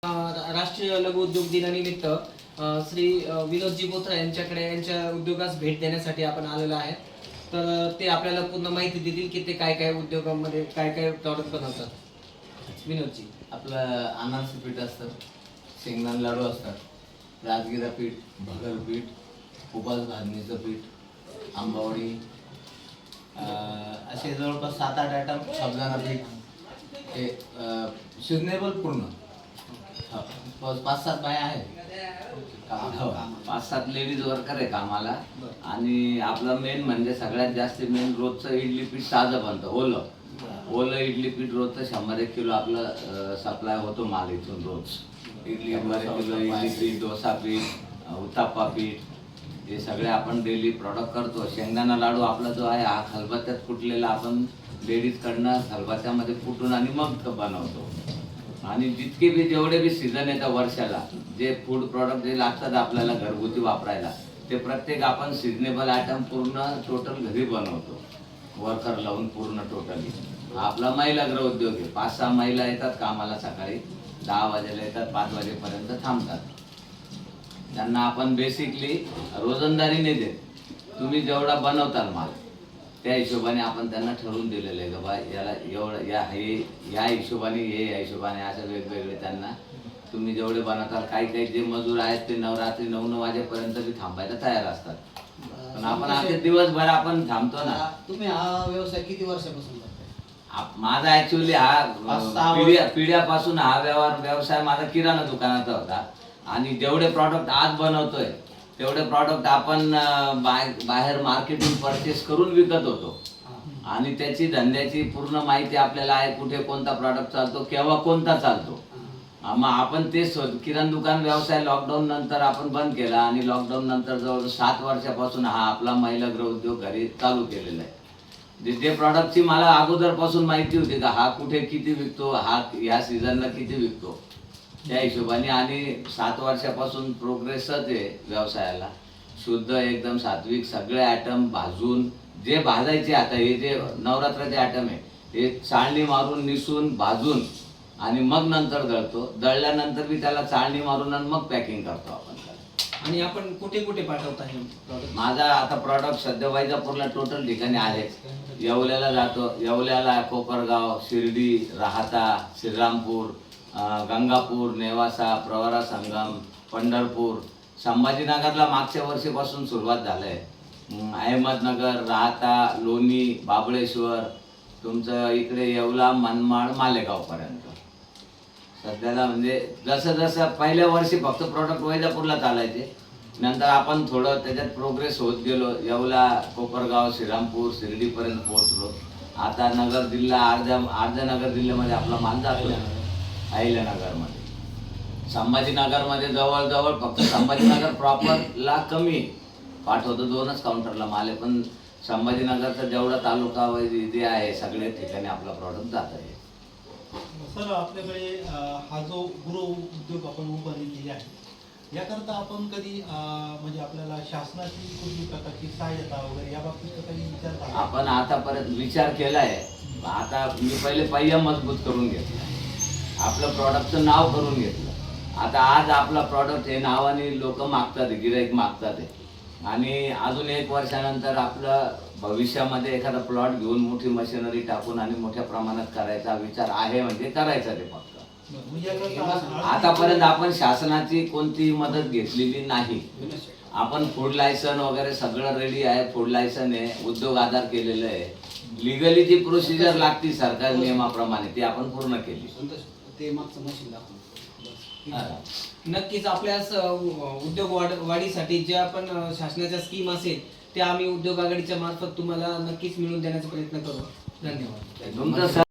राष्ट्रीय लघु उद्योग दिनानिमित्त श्री विनोदजी बोथरा यांच्याकडे यांच्या उद्योगास भेट देण्यासाठी आपण आलेलो आहे. तर ते आपल्याला पूर्ण माहिती देतील की ते काय काय उद्योगांमध्ये काय काय प्रॉडक्ट बनवतात. विनोदजी, आपलं अनारसे पीठ असतं, शेंगदाणे लाडू असतात, राजगिरा पीठ, भगर पीठ, उपास भाजणीचं पीठ, आंबावडी, असे जवळपास 7-8 आयटम, साबुदाणा पीठ, हे सिजनेबल पूर्ण 5-7 बाया आहेत. 5-7 लेडीज वर्कर आहे कामाला. आणि आपलं मेन म्हणजे सगळ्यात जास्त मेन रोजचं इडली पीठ ताजं बनतं, ओलं इडली पीठ रोजचं 100-1 किलो आपलं सप्लाय होतो माल इथून रोज. इडली 1 किलो इडली पीठ, डोसा पीठ, उत्तप्पा पीठ, हे सगळे आपण डेली प्रॉडक्ट करतो. शेंगदाणा लाडू आपला जो आहे हा खलबत्त्यात कुटलेला आपण लेडीजकडनं खलबत्त्यामध्ये कुटून आणि मग बनवतो. आणि जितके बी जेवढे बी सीझन येतात वर्षाला, जे फूड प्रॉडक्ट जे लागतात आपल्याला घरगुती वापरायला, ते प्रत्येक आपण सिजनेबल आयटम पूर्ण टोटल घरी बनवतो, वर्कर लावून पूर्ण टोटली. आपला महिला गृह उद्योग आहे. 5-6 महिला येतात कामाला, सकाळी 10 वाजेला येतात, 5 वाजेपर्यंत थांबतात. त्यांना आपण बेसिकली रोजंदारी नाही देत, तुम्ही जेवढा बनवताल माल त्या हिशोबाने आपण त्यांना ठरवून दिलेलं आहे की बा याला एवढं या हिशोबाने या हिशोबाने असं वेगवेगळे त्यांना तुम्ही जेवढे बनवताल. काही जे मजूर आहेत ते रात्री 9 वाजेपर्यंत बी थांबायला तयार असतात. पण आपण आता दिवसभर आपण थांबतो ना. तुम्ही हा व्यवसाय किती वर्षापासून करताय? माझा ऍक्च्युअली हा पिढ्यापासून हा व्यवसाय माझा किराणा दुकानाचा होता. आणि जेवढे प्रॉडक्ट आज बनवतोय तेवढे प्रॉडक्ट आपण बाहेर मार्केटिंग परचेस करून विकत होतो. आणि त्याची धंद्याची पूर्ण माहिती आपल्याला आहे, कुठे कोणता प्रॉडक्ट चालतो, केव्हा कोणता चालतो. मग आपण ते किराणा दुकान व्यवसाय लॉकडाऊन नंतर आपण बंद केला. आणि लॉकडाऊन नंतर जवळ 7 वर्षापासून हा आपला महिला गृह उद्योग घरी चालू केलेला आहे. जे प्रॉडक्टची मला अगोदरपासून माहिती होती का हा कुठे किती विकतो, हा ह्या सीझनला किती विकतो, त्या हिशोबाने. आणि 7 वर्षापासून प्रोग्रेसच आहे व्यवसायाला. शुद्ध एकदम सात्विक सगळे आयटम भाजून, जे भाजायचे आता हे जे नवरात्राचे आयटम आहे हे चाळणी मारून निसून भाजून आणि मग नंतर दळतो. दळल्यानंतर बी त्याला चाळणी मारून आणि मग पॅकिंग करतो आपण. आणि आपण कुठे कुठे पाठवता हे प्रॉडक्ट? माझा आता प्रॉडक्ट सध्या वैजापूरला टोटल ठिकाणी आहे. येवल्याला जातो, येवल्याला, कोपरगाव, शिर्डी, राहाता, श्रीरामपूर, गंगापूर, नेवासा, प्रवरा संगम, पंढरपूर, संभाजीनगरला मागच्या वर्षीपासून सुरुवात झालंय. अहमदनगर, राहाता, लोणी, बाबळेश्वर, तुमचं इकडे येवला, मनमाड, मालेगावपर्यंत सध्याला. म्हणजे जसं जसं पहिल्या वर्षी फक्त प्रॉडक्ट वैजापूरला चालायचे, नंतर आपण थोडं त्याच्यात प्रोग्रेस होत गेलो. येवला, कोपरगाव, श्रीरामपूर, शिर्डीपर्यंत पोहोचलो. आता नगर जिल्हा अर्ध्या नगर जिल्ह्यामध्ये आपला माल जातो. अहिल्यानगरमध्ये, संभाजीनगरमध्ये जवळजवळ फक्त संभाजीनगर प्रॉपरला कमी पाठवतो, 2च काउंटरला माल आहे. पण संभाजीनगरचा जेवढा तालुका जे आहे सगळ्या ठिकाणी आपला प्रॉडक्ट जात आहे. सर, आपल्याकडे हा जो गृह उद्योग आपण उभारणी केली आहे, याकरता आपण कधी म्हणजे आपल्याला शासनाची कुठली प्रकारची सहाय्यता वगैरे या बाबतीत काही विचार केला? आपण आतापर्यंत विचार केलाय. आता मी पहिले पाया मजबूत करून घेतला, आपलं प्रॉडक्टचं नाव करून घेतलं. आता आज आपला प्रॉडक्ट हे नावाने लोक मागतात, गिराईक मागतात आहे. आणि अजून 1 वर्षानंतर आपलं भविष्यामध्ये एखादा प्लॉट घेऊन मोठी मशिनरी टाकून आणि मोठ्या प्रमाणात करायचा विचार आहे. म्हणजे करायचा ते फक्त. आतापर्यंत आपण शासनाची कोणतीही मदत घेतलेली नाही. आपण फूड लायसन वगैरे सगळं रेडी आहे. फूड लायसन आहे, उद्योग आधार केलेलं आहे. लिगली जी प्रोसिजर लागती सरकार नियमाप्रमाणे ती आपण पूर्ण केली. ते मागचं मशीन दाखवून नक्कीच आपल्या उद्योग वाढीसाठी ज्या पण शासनाच्या स्कीम असेल त्या आम्ही उद्योग आघाडीच्या मार्फत तुम्हाला नक्कीच मिळवून देण्याचा प्रयत्न करू. धन्यवाद.